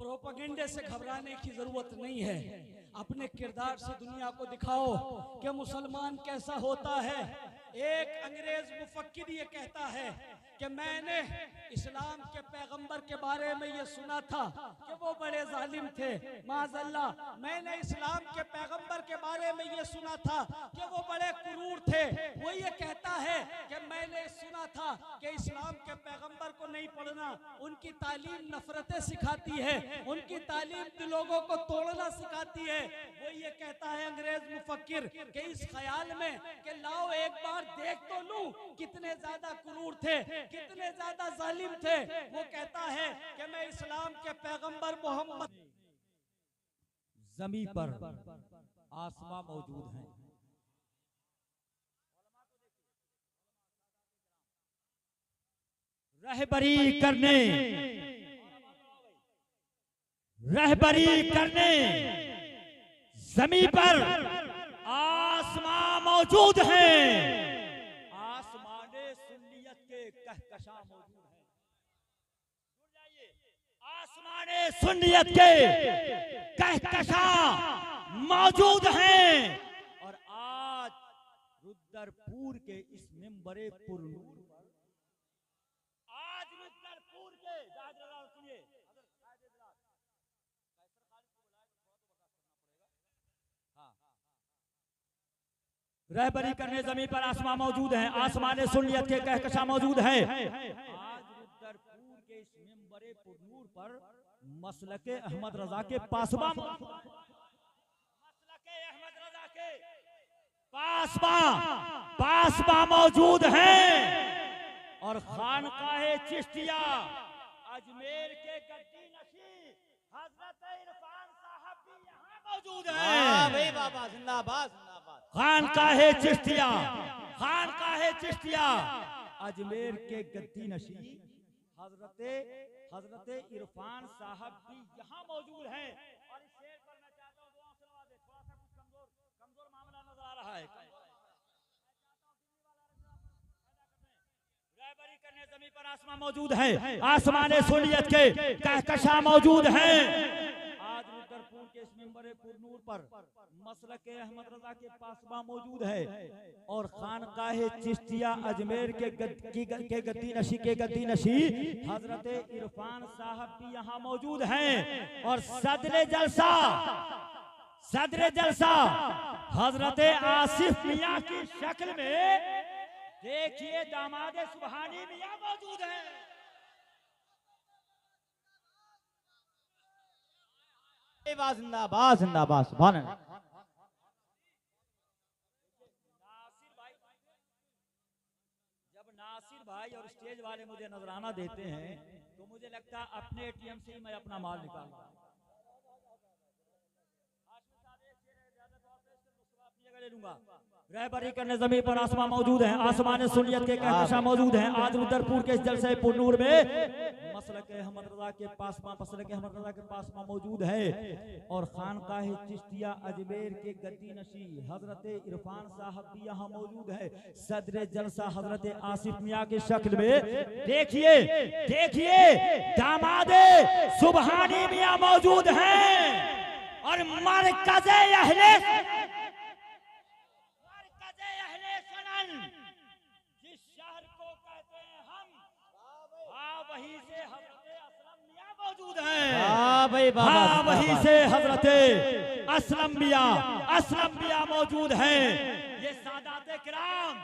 प्रोपेगेंडे से घबराने की जरूरत नहीं है। अपने किरदार से दुनिया को दिखाओ कि मुसलमान कैसा होता है। एक अंग्रेज मुफक्किर ये कहता है कि मैंने इस्लाम के पैगंबर के बारे में ये सुना था कि वो बड़े जालिम थे, माज़अल्लाह। मैंने इस्लाम के पैगंबर के बारे में ये सुना था कि वो बड़े क्रूर थे। वो ये कहता है कि मैंने सुना था कि इस्लाम के पैगंबर को नहीं पढ़ना, उनकी तालीम नफरतें सिखाती है, उनकी तालीम लोगों को तोड़ना सिखाती है। वो ये कहता है अंग्रेज मुफक्किर कि इस ख्याल में कि लाओ एक बार देख तो लूं कितने ज्यादा क्रूर थे, कितने ज्यादा जालिम थे। वो कहता है कि मैं इस्लाम के पैगंबर मोहम्मद। जमीन पर आसमां मौजूद हैं। रहबरी करने जमीन पर आसमां मौजूद हैं। आसमाने सुन्नियत के कहकशां मौजूद हैं। आसमाने सुन्नियत के कहकशां मौजूद हैं। और आज रुद्रपुर के इस मिंबरे पुरनूर पर, आज रुद्रपुर के सुनिए, रहबरी करने जमीन पर आसमां मौजूद हैं। आसमाने सुन्नियत के कहकशां मौजूद हैं। आज रुद्रपुर के इस मिंबरे पुरनूर पर मसलके अहमद रजा के पासबा मौजूद हैं। और खानकाहे चिश्तिया अजमेर के गद्दी नशी हजरत इरफान साहब भी यहाँ मौजूद हैं। भाई बाबा जिंदाबाद जिंदाबाद। खानकाहे चिश्तिया अजमेर के गद्दी नशी हजरत इरफान साहब भी यहाँ मौजूद हैं। और इस शेर पर मैं चाहता हूँ दुआ सुनवा दे। थोड़ा सा कुछ कमजोर मामला नजर आ रहा है। रहबरी करने जमीन पर आसमां मौजूद है। आसमाने सुन्नियत के कहकशां मौजूद हैं। आज रुद्रपुर के इस मिंबरे पुरनूर पर मसलके अहमद रजा के पासबा मौजूद है। और खानकाहे चिश्तिया अजमेर के गद्दी नशी हजरत इरफान साहब भी यहाँ मौजूद हैं। और सदरे जलसा हजरत आसिफ मियाँ की शक्ल में देखिए दामादे सुबहानी मियाँ मौजूद हैं। जिंदाबाद जिंदाबाद सुभान अल्लाह। नासिर भाई और स्टेज वाले मुझे नजराना देते हैं तो मुझे लगता है अपने एटीएम से ही मैं अपना माल निकालूंगा। रहबरी करने जमीन पर आसमां मौजूद हैं। आसमाने सुन्नियत के कहकशां मौजूद हैं। आज रुद्रपुर के इस जलसे पुरनूर में मसलके अहमद रजा के पासबा मौजूद है। और खानकाहे चिश्तिया अजमेर के गद्दी नशी हजरत इरफान साहब भी यहाँ मौजूद है। सदरे जलसा हजरत आसिफ मियाँ की शक्ल में देखिए दामादे सुबहानी मियाँ मौजूद हैं। और मरकज़े अहले जिस शहर को कहते हैं हम, वहीं से हजरत असलम मियाँ मौजूद हैं। वहीं से हजरत असलम मियाँ मौजूद हैं। ये सादाते किराम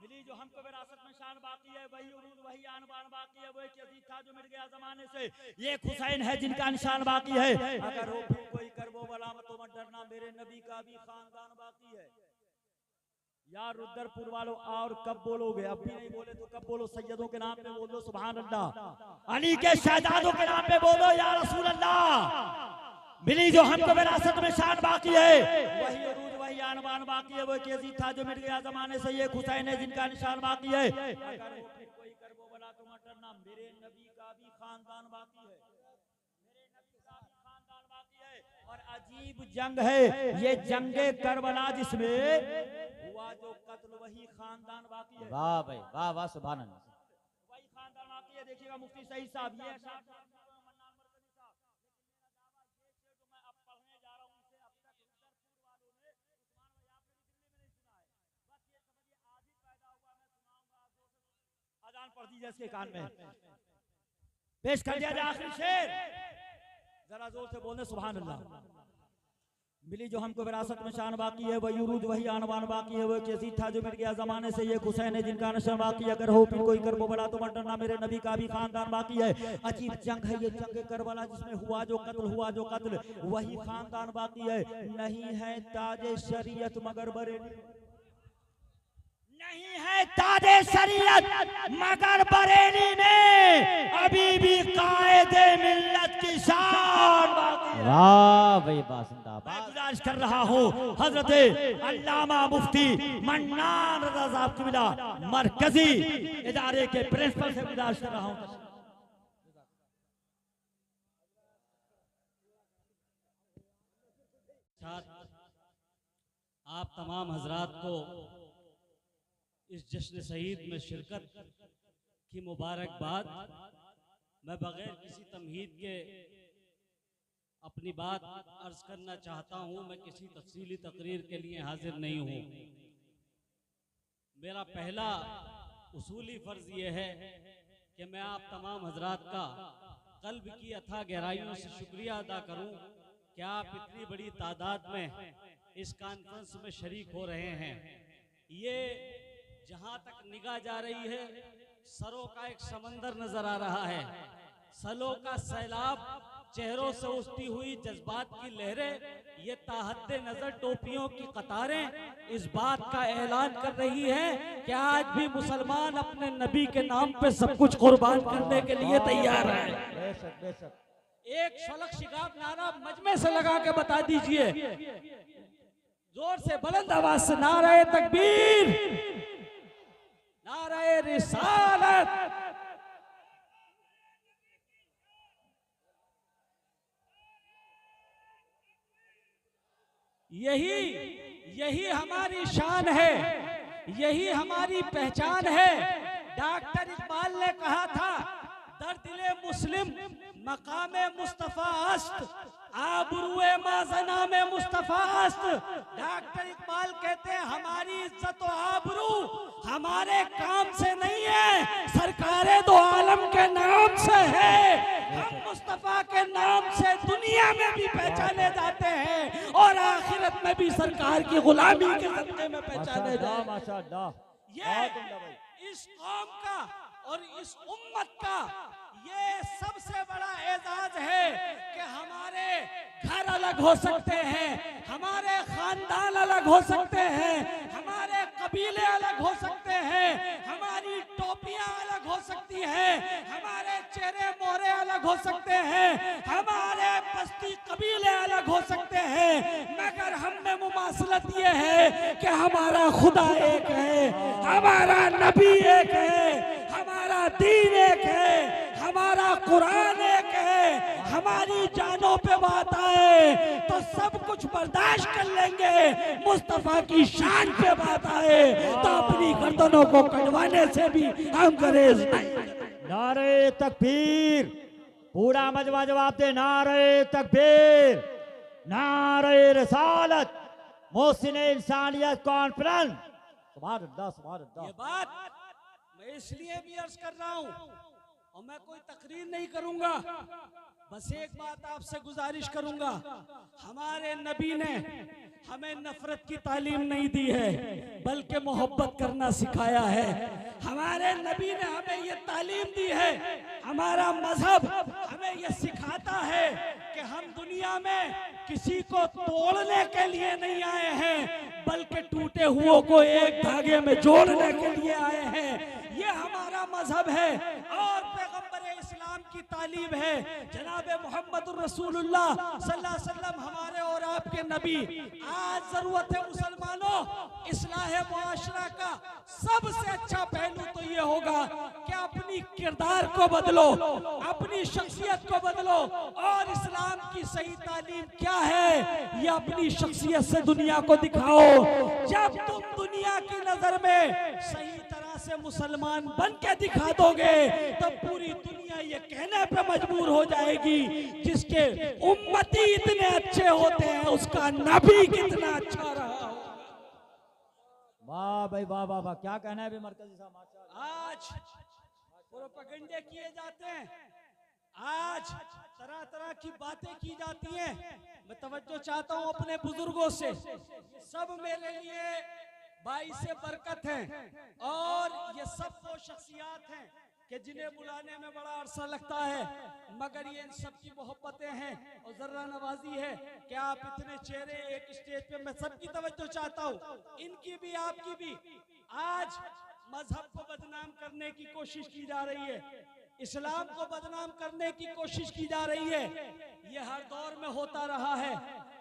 मिली जो हमको विरासत में शान बाकी है, वही उरूज वही आन बान बाकी है। वो एक यजीद था जो मिट गया जमाने से, ये हुसैन है जिनका निशान बाकी है। अगर हो फिर कोई कर वो बला मत मत डरना, मेरे नबी का भी खानदान बाकी है। यार रुद्रपुर वालों और कब बोलोगे? अब भी नहीं बोले तो कब बोलो? सैयदों के नाम पे बोलो सुभान अल्लाह, अली के शहजादों के नाम पे बोलो या रसूल अल्लाह। मिली जो हमको विरासत में शान बाकी है, वही उरूज वही आन बान बाकी है। वो एक यजीद था जो मिट गया जमाने से, ये हुसैन है जिनका निशान बाकी है। अगर कोई कर वो बला तो मत डरना, मेरे नबी का भी खानदान बाकी है। और अजीब जंग है ये जंगे करबला, जिसमें हुआ जो कत्ल वही खानदान बाकी है। वाह भाई वाह वाह सुभान अल्लाह। वही खानदान बाकी है। देखिएगा मुफ्ती सईद साहब, ये अजान पढ़ दीजिए इसके कान में, पेश कर दिया जाए आखिरी शेर, जरा जोर से बोलने सुभान अल्लाह। मिली जो हमको विरासत में शान बाकी है, वही उरूज वही आनवान बाकी है, वो कैसी था जो मिट गया जमाने से ये हुसैन है जिनका नशा बाकी। अगर हो फिर कोई कर वो बड़ा तो मरना मेरे नबी का भी खानदान बाकी है। अजीब जंग है ये जंग करबला जिसमें हुआ जो कत्ल वही खानदान बाकी है। नहीं है ताजे शरीयत मगर बरेली, नहीं है ताजे शरीयत मगर बरेली में अभी भी कायदे मिल्लत की शान बाकी है। वाह भाई वाह, मैं जिंदाबाद। गुजारिश कर रहा हूँ हजरते अल्लामा मुफ्ती मन्नान रज़ा साहब किबला मरकजी इदारे के प्रिंसिपल से गुजारिश कर रहा हूँ। आप तमाम हजरात को इस जश्न शहीद में शिरकत की मुबारकबाद। मैं बगैर किसी तमहीद के अपनी बात अर्ज करना चाहता हूं। मैं किसी तफसीली तकरीर के लिए हाजिर नहीं हूं। मेरा पहला उसूली फर्ज ये है कि मैं आप तमाम हजरात का कल्ब की अथाह गहराइयों से शुक्रिया अदा करूं कि आप इतनी बड़ी तादाद में इस कॉन्फ्रेंस में शरीक हो रहे हैं। ये जहां तक निगाह जा रही है सरों का एक समंदर नजर आ रहा है, सलों का सैलाब, चेहरों से उठती हुई जज्बात की लहरें, ये ताहद्दे नजर टोपियों की कतारें इस बात का ऐलान कर रही हैं कि आज भी मुसलमान अपने नबी के नाम पे सब कुछ कुर्बान करने के लिए तैयार है। बेशक बेशक। एक शलक शिगाब नारा मजमे से लगा के बता दीजिए, जोर से बुलंद आवाज से, नारे तकबीर, नारे रिसालत। यही हमारी शान है, यही हमारी पहचान है। डॉक्टर इकबाल ने कहा था, दर्दिले मुस्लिम मकामे मुस्तफा अस्त, आबरूए माज़ना में मुस्तफा अस्त। डॉक्टर इकबाल कहते हैं हमारी इज्जत और आबरू हमारे काम से नहीं है, सरकारे दो आलम के नाम से है। हम मुस्तफा के नाम से दुनिया में भी पहचाने जाते हैं और आखिरत में भी सरकार की गुलामी के सदक़े में पहचाने जाते हैं। माशाअल्लाह। ये इस कौम का और इस उम्मत का ये सबसे बड़ा एजाज है कि हमारे घर अलग हो सकते हैं, हमारे खानदान अलग हो सकते हैं, हमारे कबीले अलग हो सकते हैं, हमारी टोपियां अलग हो सकती हैं, हमारे चेहरे मोहरे अलग हो सकते हैं, हमारे बस्ती कबीले अलग हो सकते हैं, मगर हम में मुमासलत ये है कि हमारा खुदा एक है, हमारा नबी एक है, हमारा दीन एक है, हमारा कुरान एक है। हमारी जानों पे बात आए तो सब कुछ बर्दाश्त कर लेंगे, मुस्तफा की शान पे बात आए तो अपनी गर्दनों को कटवाने से भी हम गुरेज नहीं। नारे तकबीर, पूरा मजमा जवाब दे, नारे तकबीर, नारे रिसालत, मोहसिन इंसानियत कॉन्फ्रेंस। सुभान अल्लाह सुभान अल्लाह। ये बात मैं इसलिए भी अर्ज कर रहा हूं और मैं कोई तकरीर नहीं करूंगा, बस एक बात आपसे गुजारिश करूंगा। हमारे नबी ने हमें नफरत की तालीम नहीं दी है बल्कि मोहब्बत करना सिखाया है। हमारे नबी ने हमें ये तालीम दी है, हमारा मजहब हमें ये सिखाता है कि हम दुनिया में किसी को तोड़ने के लिए नहीं आए हैं बल्कि टूटे हुओं को एक धागे में जोड़ने के लिए आए हैं। ये हमारा मजहब है और पैगंबर इस्लाम की तालीम है। जनाब मोहम्मद रसूलुल्लाह सल्लल्लाहु अलैहि वसल्लम हमारे और आपके नबी। आज जरूरत है मुसलमानों, इस्लाह मुआशरा का सबसे अच्छा पहलू तो ये होगा कि अपनी किरदार को बदलो, अपनी शख्सियत को बदलो और इस्लाम की सही तालीम क्या है ये अपनी शख्सियत से दुनिया को दिखाओ। जब तुम दुनिया की नजर में सही तरह से मुसलमान बन के दिखा दोगे तो पूरी दुनिया ये कहने पे मजबूर हो जाएगी जिसके उम्मती इतने अच्छे होते हैं उसका नबी कितना अच्छा रहा। वाह भाई वाह वाह वाह, क्या कहना है भी मरकजी साहब, माशाअल्लाह। आज प्रोपेगेंडे किए जाते हैं, आज तरह तरह की बातें की जाती हैं। मैं तवज्जो चाहता हूं अपने बुजुर्गों से, सब मेरे लिए बाइस बरकत हैं और ये सब वो शख्सियात हैं कि जिन्हें बुलाने में बड़ा अरसा लगता है, मगर ये इन सब की मोहब्बतें हैं और जर्रा नवाजी है कि आप इतने चेहरे एक स्टेज पे, मैं सबकी तवज्जो चाहता हूँ, इनकी भी आपकी भी। आज मजहब को बदनाम करने की कोशिश की जा रही है, इस्लाम को बदनाम करने की कोशिश की जा रही है। ये हर दौर में होता रहा है,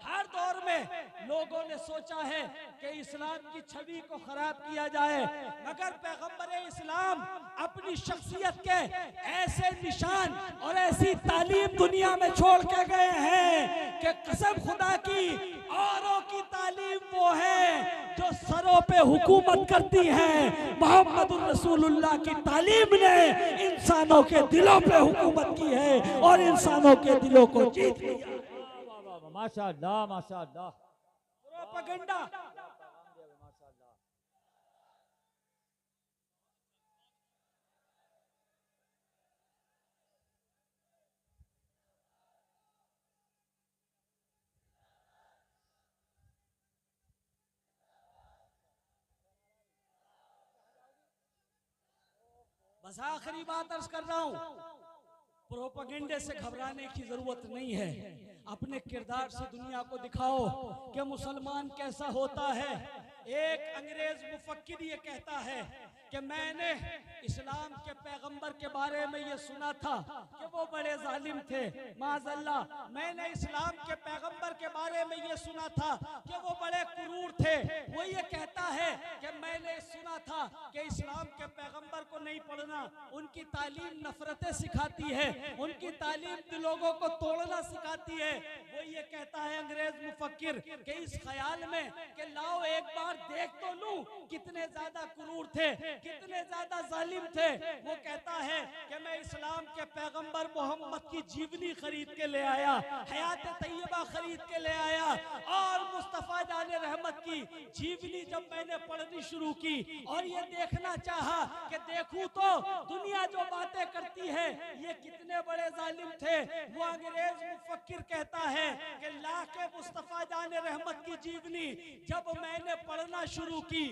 हर दौर में लोगों ने सोचा है कि इस्लाम की छवि को खराब किया जाए, मगर पैगंबर इस्लाम अपनी शख्सियत के ऐसे निशान और ऐसी तालीम दुनिया में छोड़ के गए हैं कि कसम खुदा की, औरों की तालीम वो है जो सरों पे हुकूमत करती है, मोहम्मद रसूलुल्लाह की तालीम ने इंसानों के दिलों पे हुकूमत की है और इंसानों के दिलों को जीत लिया। माशाअल्लाह माशाअल्लाह। प्रोपेगेंडा बस आखिरी बात अर्ज कर रहा हूं, प्रोपेगेंडे से घबराने की जरूरत नहीं है। अपने किरदार से दुनिया को दिखाओ कि मुसलमान कैसा होता है। एक अंग्रेज मुफक्किर ये कहता है कि मैंने इस्लाम के पैगंबर के बारे में ये सुना था कि वो बड़े जालिम थे, माज़अल्लाह। मैंने इस्लाम के पैगंबर के बारे में ये सुना था कि वो बड़े क्रूर थे। वो ये कहता है कि मैंने सुना था कि इस्लाम के पैगंबर को नहीं पढ़ना, उनकी तालीम नफरतें सिखाती है, उनकी तालीम लोगों को तोड़ना सिखाती है। वो ये कहता है अंग्रेज मुफक्किर कि इस ख्याल में कि लाओ एक बार देख तो लूं कितने ज्यादा क्रूर थे, कितने ज्यादा जालिम थे। वो कहता है कि मैं इस्लाम के पैगंबर मोहम्मद की जीवनी खरीद के ले आया, हयात तैयबा खरीद के ले आया, और मुस्तफा जाने रहमत की जीवनी जब मैंने पढ़नी शुरू की और ये देखना चाहा कि देखूं तो दुनिया जो बातें करती है ये कितने बड़े जालिम थे। वो अंग्रेज मुफक्किर कहता है कि लाके मुस्तफा जाने रहमत की जीवनी जब मैंने पढ़ना शुरू की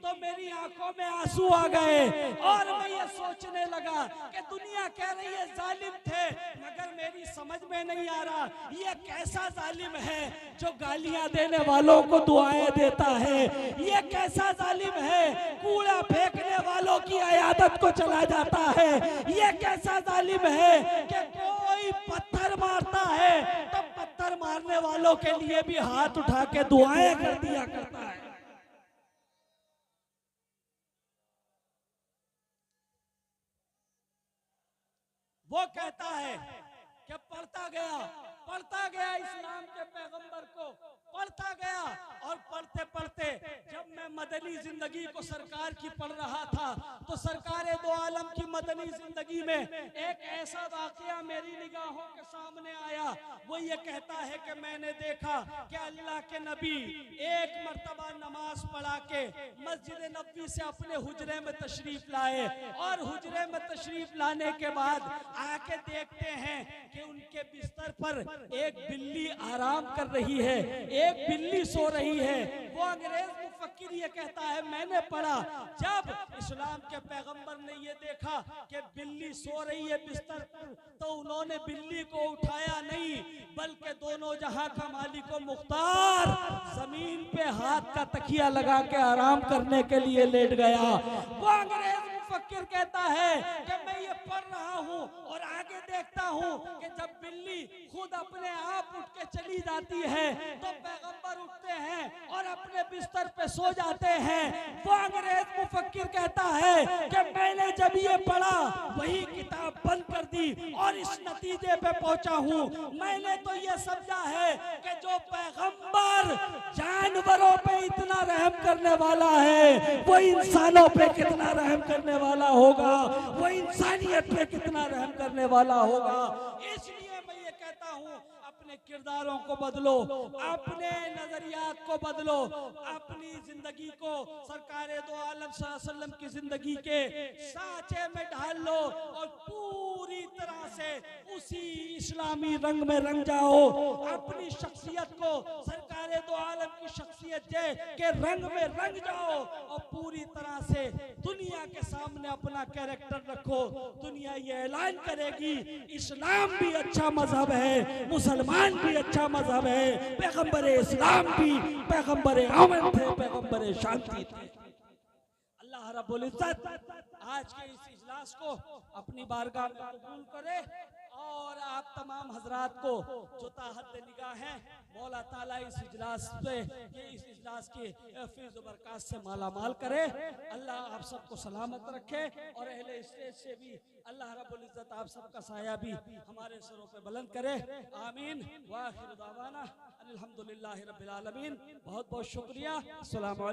तो मेरी आंखों में आंसू आ गए और मैं ये सोचने लगा कि दुनिया कह रही है जालिम थे, मगर मेरी समझ में नहीं आ रहा ये कैसा जालिम है जो गालियां देने वालों को दुआएं देता है, ये कैसा जालिम है कूड़ा फेंकने वालों की अयादत को चला जाता है, ये कैसा जालिम है कि कोई पत्थर मारता है तो पत्थर मारने वालों के लिए भी हाथ उठा के दुआएं कर दिया करता है। वो कहता है कि पढ़ता गया इस्लाम के पैगंबर को, पढ़ता गया और पढ़ते पढ़ते जब मैं मदनी जिंदगी को सरकार की पढ़ रहा था तो सरकार दो आलम की मदनी जिंदगी में एक ऐसा वाकया मेरी निगाहों के सामने आया। वो ये कहता है कि मैंने देखा कि अल्लाह के नबी एक मर्तबा नमाज पढ़ा के मस्जिद नबवी से अपने हुजरे में तशरीफ लाए और हुजरे में तशरीफ लाने के बाद आके देखते हैं कि उनके बिस्तर पर एक बिल्ली आराम कर रही है, एक बिल्ली सो रही है। वो अंग्रेज मुफक्किर ये कहता है मैंने पढ़ा जब इस्लाम के पैगंबर ने ये देखा कि बिल्ली सो रही है बिस्तर पर तो उन्होंने बिल्ली को उठाया नहीं बल्कि दोनों जहां का मालिक व मुख्तार जमीन पे हाथ का तकिया लगा के आराम करने के लिए लेट गया। वो अंग्रेज मुफक्किर कहता है कि मैं ये पढ़ रहा हूँ और आगे देखता हूँ कि जब बिल्ली खुद अपने आप उठ के चली जाती है तो पैगंबर उठते हैं और अपने बिस्तर पे सो जाते हैं। वो अंग्रेज मुफक्किर कहता है कि मैंने जब ये पढ़ा वही किताब बंद कर दी और इस नतीजे पे पहुंचा हूँ। मैंने तो ये समझा है कि जो पैगंबर जानवरों पे इतना रहम करने वाला है वो इंसानों पे कितना रहम करने वाला होगा, वो इंसानियत पे कितना रहम करने वाला होगा। इसलिए मैं ये कहता हूँ, अपने किरदारों को बदलो, अपने नजरियात को बदलो, अपनी जिंदगी को सरकार दो आलम सल्लल्लाहु अलैहि वसल्लम की जिंदगी के साँचे में ढाल लो और पूरी तरह से उसी इस्लामी रंग में रंग जाओ। अपनी शख्सियत को सरकार दो आलम की शख्सियत के रंग में रंग जाओ और पूरी तरह से दुनिया के सामने अपना कैरेक्टर रखो। दुनिया ये ऐलान करेगी इस्लाम भी अच्छा मजहब है, मुसलमान भी अच्छा मजहब है, पैगंबर इस्लाम भी पैगंबर अमन थे, पैगंबर शांति थे। अल्लाह रब्बुल इज्जत आज के इस इजलास को अपनी बारगाह में कबूल करे और आप तमाम हजरात को जो ताहत निगाह हैं, मौला ताला इस इजलास पे इस इजलास की फैज़ व बरकत से माला माल करे। अल्लाह आप सबको सलामत रखे और अहले स्टेज से भी अल्लाह रब्बुल इज्जत आप सबका साया भी हमारे सरों पे बुलंद करे। आमीन। व आखिर दावाना अल्हम्दुलिल्लाहि रब्बिल आलमीन। बहुत बहुत शुक्रिया। अस्सलाम वालेकुम।